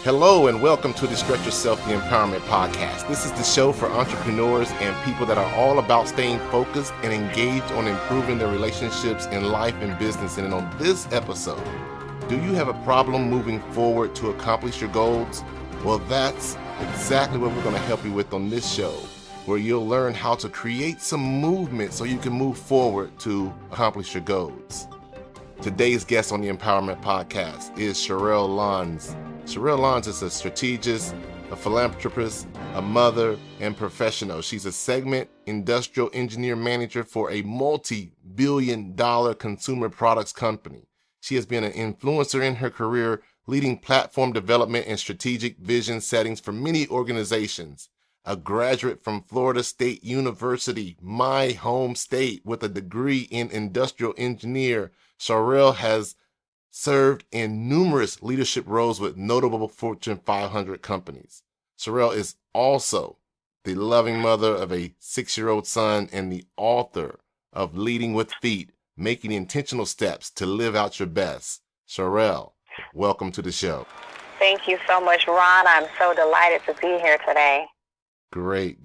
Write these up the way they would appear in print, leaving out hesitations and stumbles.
Hello and welcome to the Stretch Yourself, the Empowerment Podcast. This is the show for entrepreneurs and people that are all about staying focused and engaged on improving their relationships in life and business. And on this episode, do you have a problem moving forward to accomplish your goals? Well, that's exactly what we're going to help you with on this show, where you'll learn how to create some movement so you can move forward to accomplish your goals. Today's guest on the Empowerment Podcast is Charelle Lans. Charelle Lans is a strategist, a philanthropist, a mother, and professional. She's a segment industrial engineer manager for a multi-billion-dollar consumer products company. She has been an influencer in her career, leading platform development and strategic vision settings for many organizations. A graduate from Florida State University, my home state, with a degree in industrial engineer, Charelle has served in numerous leadership roles with notable Fortune 500 companies. Charelle is also the loving mother of a 6-year-old son and the author of Leading with Feet, Making Intentional Steps to Live Out Your Best. Charelle, welcome to the show. Thank you so much, Ron. I'm so delighted to be here today. Great.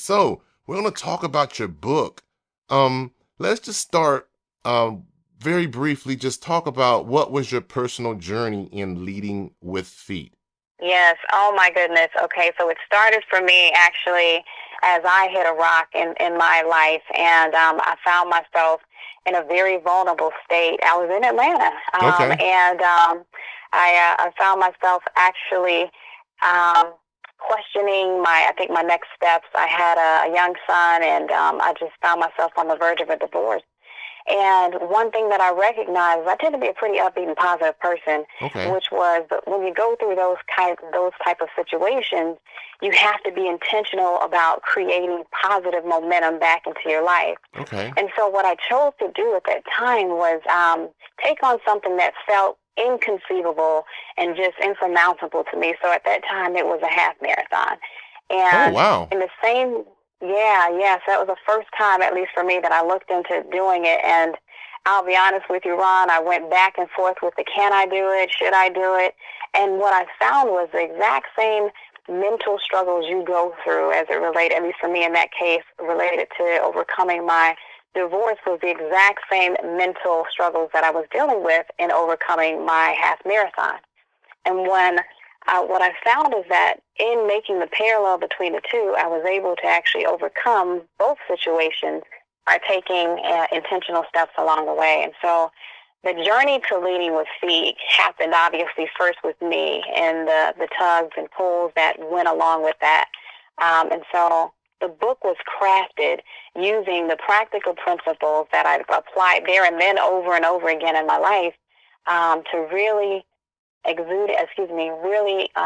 So we're going to talk about your book. Let's just start very briefly, just talk about what was your personal journey in Leading with Feet. Yes. Oh, my goodness. Okay. So it started for me actually as I hit a rock in my life, and I found myself in a very vulnerable state. I was in Atlanta, and I found myself actually questioning my next steps. I had a young son, and I just found myself on the verge of a divorce. And one thing that I recognized, I tend to be a pretty upbeat and positive person, which was when you go through those type of situations, you have to be intentional about creating positive momentum back into your life. And so what I chose to do at that time was take on something that felt inconceivable and just insurmountable to me. So at that time, it was a half marathon. And in the same... Yeah. So that was the first time, at least for me, that I looked into doing it. And I'll be honest with you, Ron, I went back and forth with the can I do it, should I do it? And what I found was the exact same mental struggles you go through as it related, at least for me in that case, related to overcoming my divorce, was the exact same mental struggles that I was dealing with in overcoming my half marathon. And what I found is that in making the parallel between the two, I was able to actually overcome both situations by taking intentional steps along the way. And so the journey to Leading with Feet happened obviously first with me and the tugs and pulls that went along with that. And so the book was crafted using the practical principles that I've applied there and then over and over again in my life to really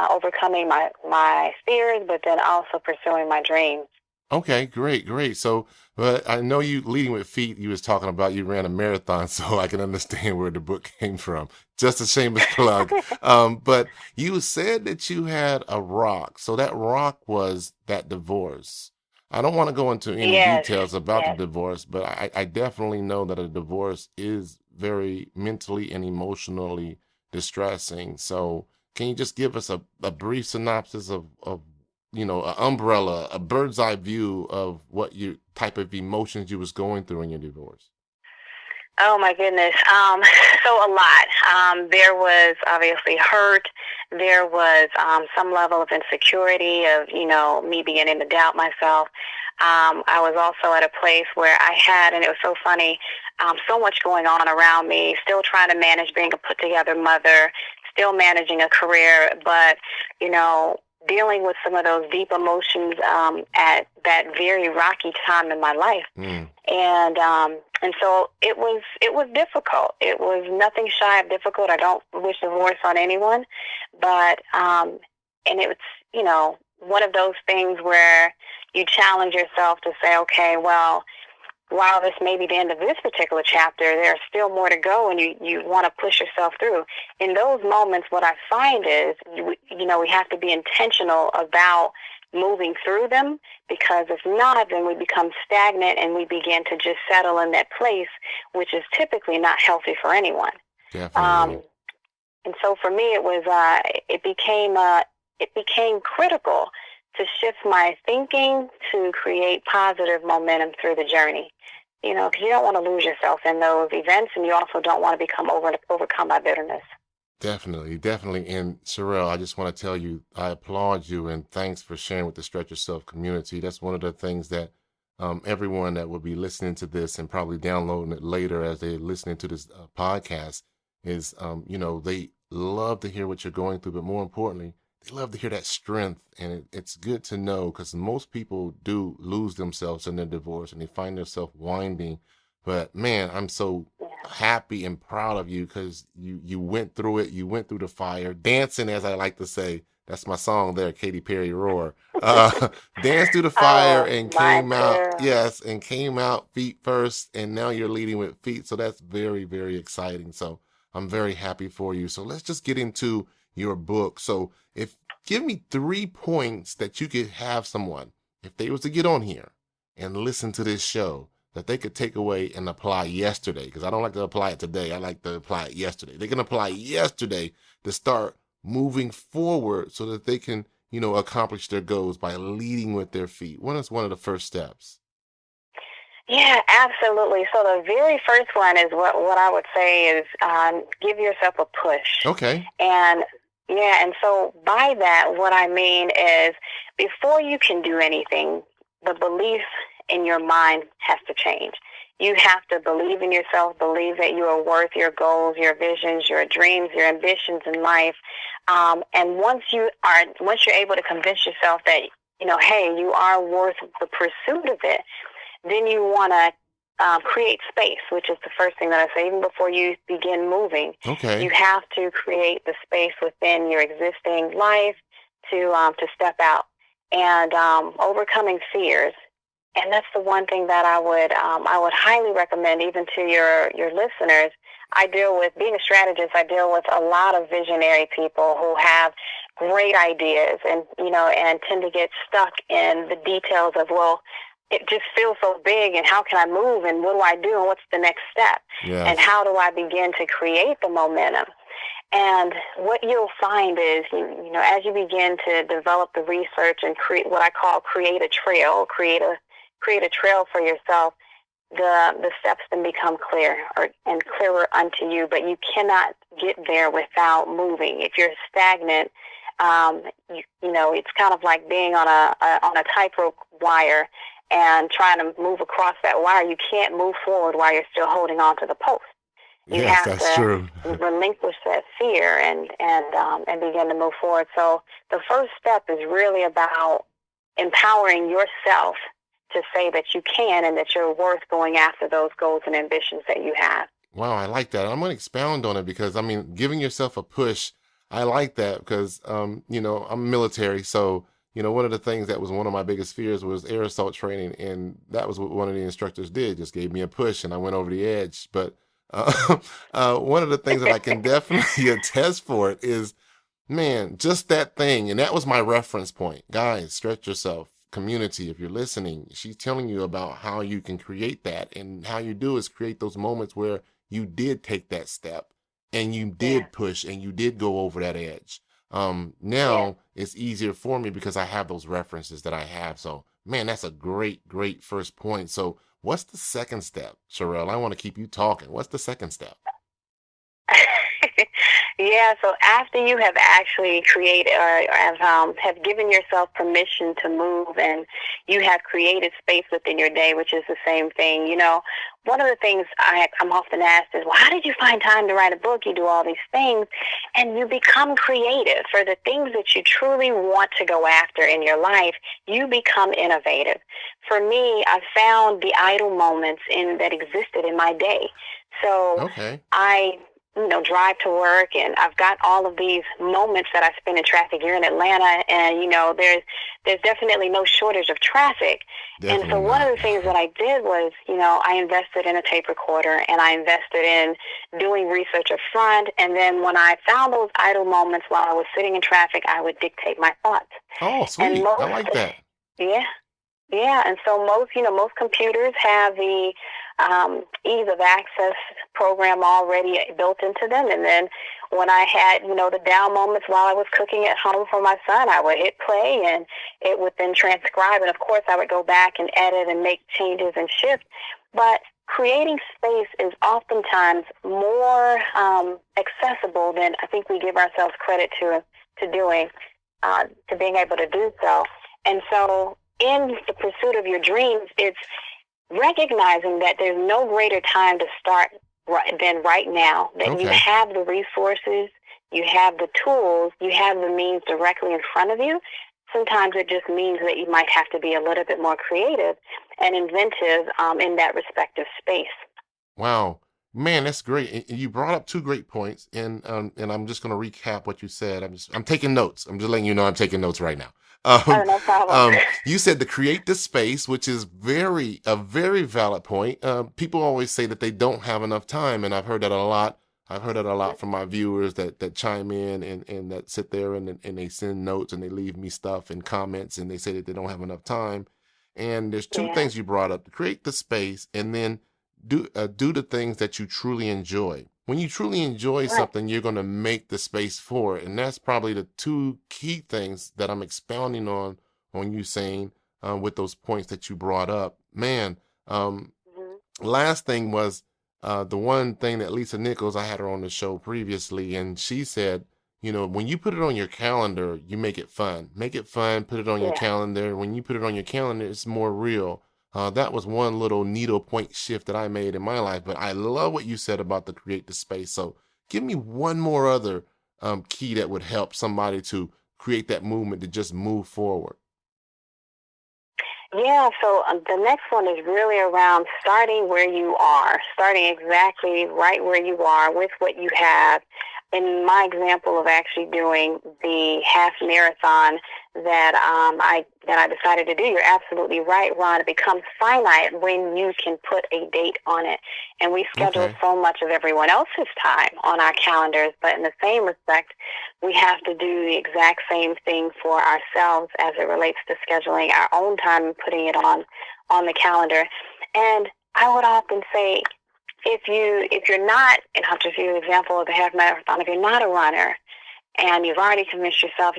overcoming my fears, but then also pursuing my dreams. Okay, great. So, but I know you Leading with Feet, you was talking about you ran a marathon, so I can understand where the book came from. Just a shameless plug. But you said that you had a rock. So that rock was that divorce. I don't want to go into any details about the divorce, but I definitely know that a divorce is very mentally and emotionally distressing. So can you just give us a brief synopsis of an umbrella, a bird's eye view of what you type of emotions you was going through in your divorce? Oh my goodness. So a lot. There was obviously hurt. There was some level of insecurity of, me beginning to doubt myself. I was also at a place where I had, and it was so funny, so much going on around me, still trying to manage being a put-together mother, still managing a career, but, dealing with some of those deep emotions at that very rocky time in my life. And so it was difficult. It was nothing shy of difficult. I don't wish divorce on anyone, but, and it was, one of those things where you challenge yourself to say, okay, well, while this may be the end of this particular chapter, there's still more to go, and you want to push yourself through. In those moments, what I find is, we have to be intentional about moving through them, because if not, then we become stagnant and we begin to just settle in that place, which is typically not healthy for anyone. Definitely. And so for me, it became critical to shift my thinking to create positive momentum through the journey. Because you don't want to lose yourself in those events, and you also don't want to become overcome by bitterness. Definitely, definitely. And Charelle, I just want to tell you, I applaud you and thanks for sharing with the Stretch Yourself community. That's one of the things that everyone that will be listening to this and probably downloading it later as they're listening to this podcast is, they love to hear what you're going through, but more importantly, they love to hear that strength. And it's good to know because most people do lose themselves in their divorce and they find themselves winding. But man, I'm so happy and proud of you because you went through it. You went through the fire, dancing, as I like to say. That's my song there, Katy Perry Roar. Danced through the fire and came out. Yes, and came out feet first. And now you're leading with feet. So that's very, very exciting. So I'm very happy for you. So let's just get into your book. So give me 3 points that you could have someone, if they was to get on here and listen to this show, that they could take away and apply yesterday. Because I don't like to apply it today. I like to apply it yesterday. They can apply yesterday to start moving forward so that they can, accomplish their goals by leading with their feet. What is one of the first steps? Yeah, absolutely. So the very first one is what I would say is give yourself a push. Okay. And so by that, what I mean is before you can do anything, the belief in your mind has to change. You have to believe in yourself, believe that you are worth your goals, your visions, your dreams, your ambitions in life. And once you're able to convince yourself that, hey, you are worth the pursuit of it, then you want to create space, which is the first thing that I say. Even before you begin moving, okay, you have to create the space within your existing life to step out and overcoming fears. And that's the one thing that I would highly recommend even to your listeners. Being a strategist, I deal with a lot of visionary people who have great ideas and tend to get stuck in the details of, it just feels so big, and how can I move, and what do I do, and what's the next step, yes, and how do I begin to create the momentum? And what you'll find is, as you begin to develop the research and create what I call create a trail for yourself, the steps then become clear and clearer unto you. But you cannot get there without moving. If you're stagnant, it's kind of like being on a tightrope wire and trying to move across that wire. You can't move forward while you're still holding on to the post. You yes, have that's to true. relinquish that fear and begin to move forward. So the first step is really about empowering yourself to say that you can and that you're worth going after those goals and ambitions that you have. Wow, I like that. I'm going to expound on it because, giving yourself a push, I like that because, I'm military. So, one of the things that was one of my biggest fears was air assault training. And that was what one of the instructors did, just gave me a push and I went over the edge. But one of the things that I can definitely attest for it is, man, just that thing. And that was my reference point. Guys, stretch yourself. Community, if you're listening, she's telling you about how you can create that, and how you do is create those moments where you did take that step and you did push and you did go over that edge. Now it's easier for me because I have those references that I have. So man, that's a great first point. So what's the second step, Charelle? I want to keep you talking. What's the second step? Yeah, so after you have actually created or have given yourself permission to move, and you have created space within your day, which is the same thing. One of the things I'm often asked is, well, how did you find time to write a book? You do all these things, and you become creative for the things that you truly want to go after in your life. You become innovative. For me, I found the idle moments that existed in my day. So I drive to work, and I've got all of these moments that I spend in traffic here in Atlanta, and there's definitely no shortage of traffic. Definitely. And so one of the things that I did was, I invested in a tape recorder, and I invested in doing research up front, and then when I found those idle moments while I was sitting in traffic, I would dictate my thoughts. Oh, sweet. I like that. Yeah, and so most computers have the ease of access program already built into them. And then when I had, the down moments while I was cooking at home for my son, I would hit play and it would then transcribe. And of course, I would go back and edit and make changes and shift. But creating space is oftentimes more accessible than I think we give ourselves credit to doing, to being able to do so. And so in the pursuit of your dreams, it's recognizing that there's no greater time to start than right now, that you have the resources, you have the tools, you have the means directly in front of you. Sometimes it just means that you might have to be a little bit more creative and inventive in that respective space. Wow. Man, that's great. And you brought up two great points, and I'm just going to recap what you said. I'm taking notes. I'm just letting you know I'm taking notes right now. No problem. You said to create the space, which is a very valid point. People always say that they don't have enough time, and I've heard that a lot. I've heard that a lot from my viewers that chime in and that sit there and they send notes and they leave me stuff and comments and they say that they don't have enough time. And there's two things you brought up: to create the space and then do the things that you truly enjoy. When you truly enjoy something, you're going to make the space for it. And that's probably the two key things that I'm expounding on you saying with those points that you brought up. Man, last thing was the one thing that Lisa Nichols, I had her on the show previously, and she said, when you put it on your calendar, you make it fun. Make it fun, put it on your calendar. When you put it on your calendar, it's more real. That was one little needle point shift that I made in my life, but I love what you said about the create the space. So give me one more other key that would help somebody to create that movement to just move forward. Yeah, so the next one is really around starting where you are, starting exactly right where you are with what you have. In my example of actually doing the half marathon that I decided to do, you're absolutely right, Ron. It becomes finite when you can put a date on it. And we schedule so much of everyone else's time on our calendars, but in the same respect, we have to do the exact same thing for ourselves as it relates to scheduling our own time and putting it on the calendar. And I would often say, if you're not, and I'll just use an example of the half marathon, if you're not a runner and you've already convinced yourself,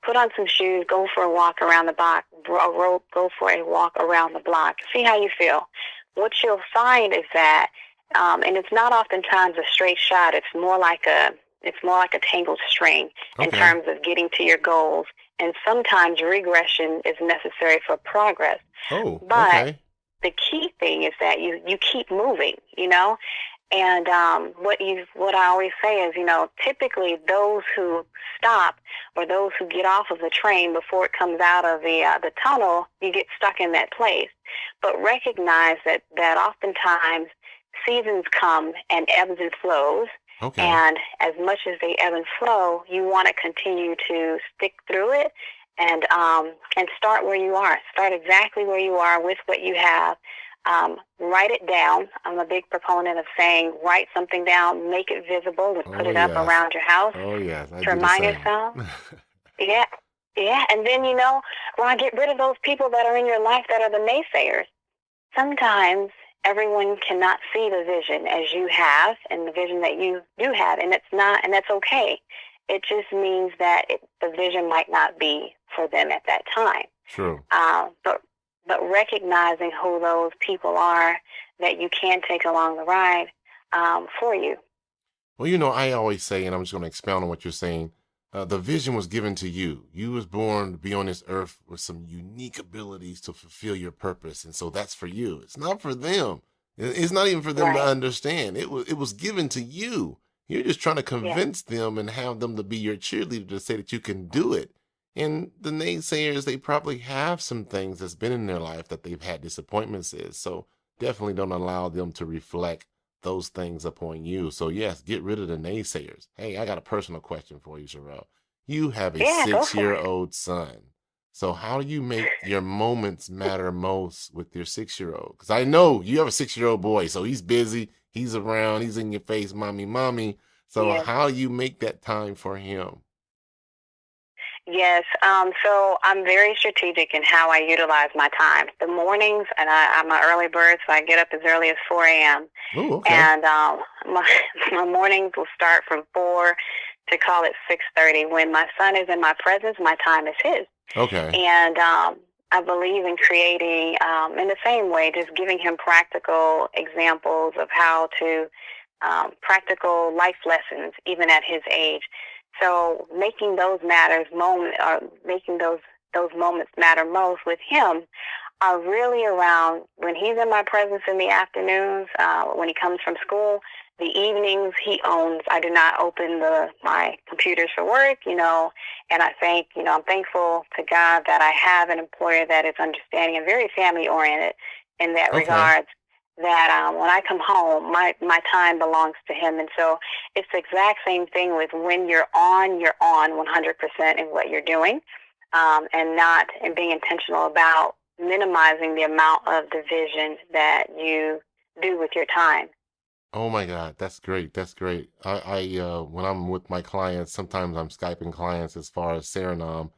put on some shoes, go for a walk around the block, go for a walk around the block, see how you feel. What you'll find is that, and it's not oftentimes a straight shot, it's more like a tangled string in terms of getting to your goals. And sometimes regression is necessary for progress. But the key thing is that you keep moving, and what I always say is, typically those who stop or those who get off of the train before it comes out of the tunnel, you get stuck in that place. But recognize that oftentimes seasons come and ebbs and flows. And as much as they ebb and flow, you want to continue to stick through it. And start where you are. Start exactly where you are with what you have. Write it down. I'm a big proponent of saying write something down, make it visible, and put it up around your house. To remind yourself. Yeah. And then, Ron, get rid of those people that are in your life that are the naysayers. Sometimes everyone cannot see the vision as you have and the vision that you do have, and that's okay. It just means that the vision might not be for them at that time. True. But recognizing who those people are that you can take along the ride for you. Well, I always say, and I'm just going to expound on what you're saying, the vision was given to you. You was born to be on this earth with some unique abilities to fulfill your purpose, and so that's for you. It's not for them. It's not even for them to understand. It was given to you. You're just trying to convince them and have them to be your cheerleader to say that you can do it. And the naysayers, they probably have some things that's been in their life that they've had disappointments in. So definitely don't allow them to reflect those things upon you. So yes, get rid of the naysayers. Hey, I got a personal question for you, Charelle. You have a 6-year-old son. So how do you make your moments matter most with your 6-year-old? Because I know you have a 6-year-old boy, so he's busy. He's around. He's in your face, mommy. So how do you make that time for him? Yes. So I'm very strategic in how I utilize my time. The mornings, and I'm an early bird, so I get up as early as 4 a.m. Oh, okay. And my mornings will start from 4 to call it 6:30. When my son is in my presence, my time is his. Okay. And I believe in creating, in the same way, just giving him practical examples of how to, practical life lessons, even at his age. So making those making those moments matter most with him are really around when he's in my presence in the afternoons, when he comes from school. The evenings he owns. I do not open my computers for work, and I'm thankful to God that I have an employer that is understanding and very family oriented in that regard. That when I come home, my time belongs to him. And so it's the exact same thing with when you're on 100% in what you're doing, and being intentional about minimizing the amount of division that you do with your time. Oh my God, that's great. That's great. I when I'm with my clients, sometimes I'm Skyping clients as far as Suriname,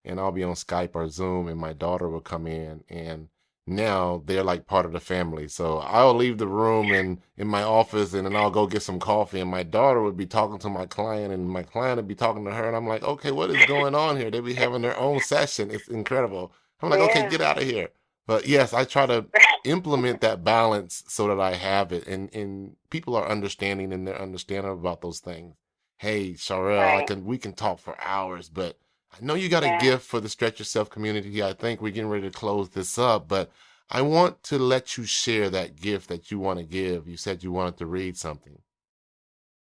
and I'll be on Skype or Zoom, and my daughter will come in, and now they're like part of the family. So I'll leave the room and in my office, and then I'll go get some coffee, and my daughter would be talking to my client, and my client would be talking to her, and I'm like, okay, what is going on here? They'll be having their own session. It's incredible. I'm like, okay, get out of here. But yes, I try to implement that balance so that I have it, and people are understanding, and they're understanding about those things. Hey, Charelle, we can talk for hours, but I know you got a gift for the Stretch Yourself community. I think we're getting ready to close this up, but I want to let you share that gift that you want to give. You said you wanted to read something.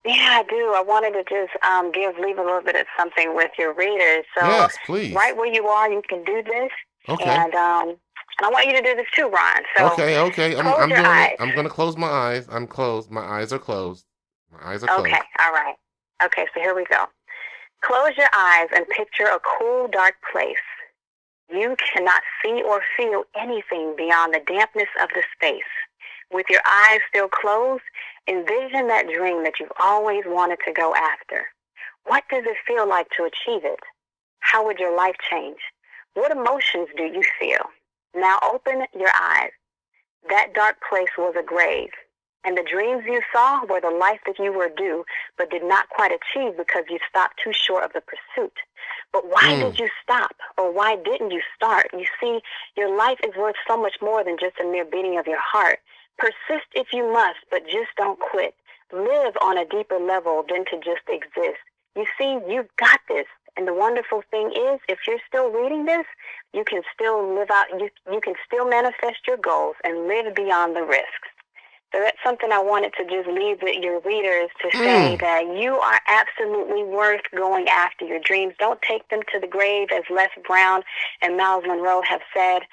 Yeah, I do. I wanted to just leave a little bit of something with your readers. So yes, please. Right where you are, you can do this. Okay. And I want you to do this too, Ron. So okay. I'm your doing eyes. it. I'm going to close my eyes. I'm closed. My eyes are closed. Okay. All right. Okay. So here we go. Close your eyes and picture a cool, dark place. You cannot see or feel anything beyond the dampness of the space. With your eyes still closed, envision that dream that you've always wanted to go after. What does it feel like to achieve it? How would your life change? What emotions do you feel? Now open your eyes. That dark place was a grave, and the dreams you saw were the life that you were due, but did not quite achieve because you stopped too short of the pursuit. But why did you stop, or why didn't you start? You see, your life is worth so much more than just a mere beating of your heart. Persist if you must, but just don't quit. Live on a deeper level than to just exist. You see, you've got this. And the wonderful thing is, if you're still reading this, you can still live out, you can still manifest your goals and live beyond the risks. So that's something I wanted to just leave with your readers to say that you are absolutely worth going after your dreams. Don't take them to the grave, as Les Brown and Miles Monroe have said.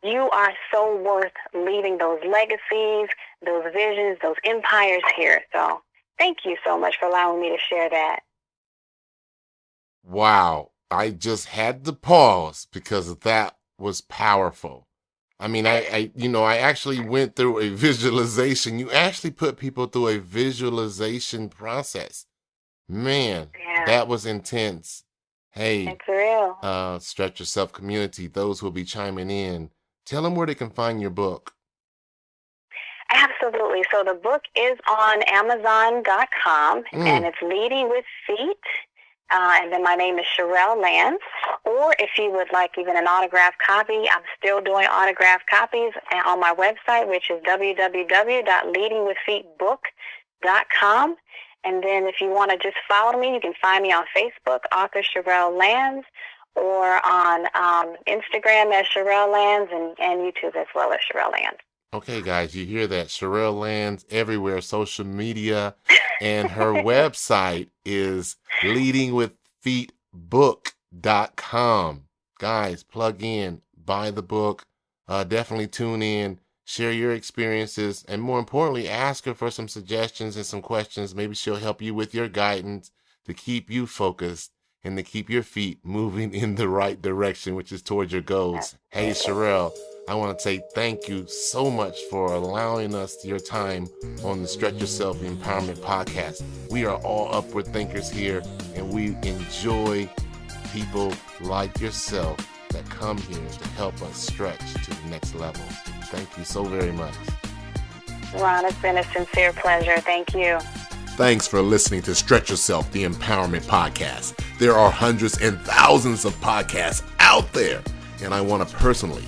You are so worth leaving those legacies, those visions, those empires here. So thank you so much for allowing me to share that. Wow. I just had to pause because that was powerful. I mean, I actually went through a visualization. You actually put people through a visualization process. Man, that was intense. Hey, it's real. Stretch Yourself community, those who will be chiming in, tell them where they can find your book. Absolutely. So the book is on Amazon.com, and it's Leading with Feet. And then my name is Charelle Lans. Or if you would like even an autographed copy, I'm still doing autographed copies on my website, which is www.leadingwithfeetbook.com. And then if you want to just follow me, you can find me on Facebook, Author Charelle Lans, or on Instagram as Charelle Lans, and YouTube as well as Charelle Lans. Okay, guys, you hear that? Charelle Lans everywhere, social media, and her website is leadingwithfeetbook.com. Guys, plug in, buy the book, definitely tune in, share your experiences, and more importantly, ask her for some suggestions and some questions. Maybe she'll help you with your guidance to keep you focused and to keep your feet moving in the right direction, which is towards your goals. Hey, Charelle, I want to say thank you so much for allowing us your time on the Stretch Yourself Empowerment Podcast. We are all upward thinkers here, and we enjoy people like yourself that come here to help us stretch to the next level. Thank you so very much. Ron, it's been a sincere pleasure. Thank you. Thanks for listening to Stretch Yourself, the Empowerment Podcast. There are hundreds and thousands of podcasts out there, and I want to personally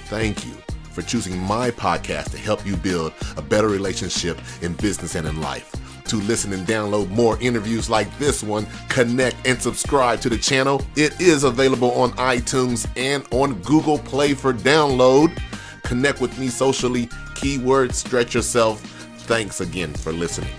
thank you for choosing my podcast to help you build a better relationship in business and in life. To listen and download more interviews like this one, connect and subscribe to the channel. It is available on iTunes and on Google Play for download. Connect with me socially, keyword Stretch Yourself. Thanks again for listening.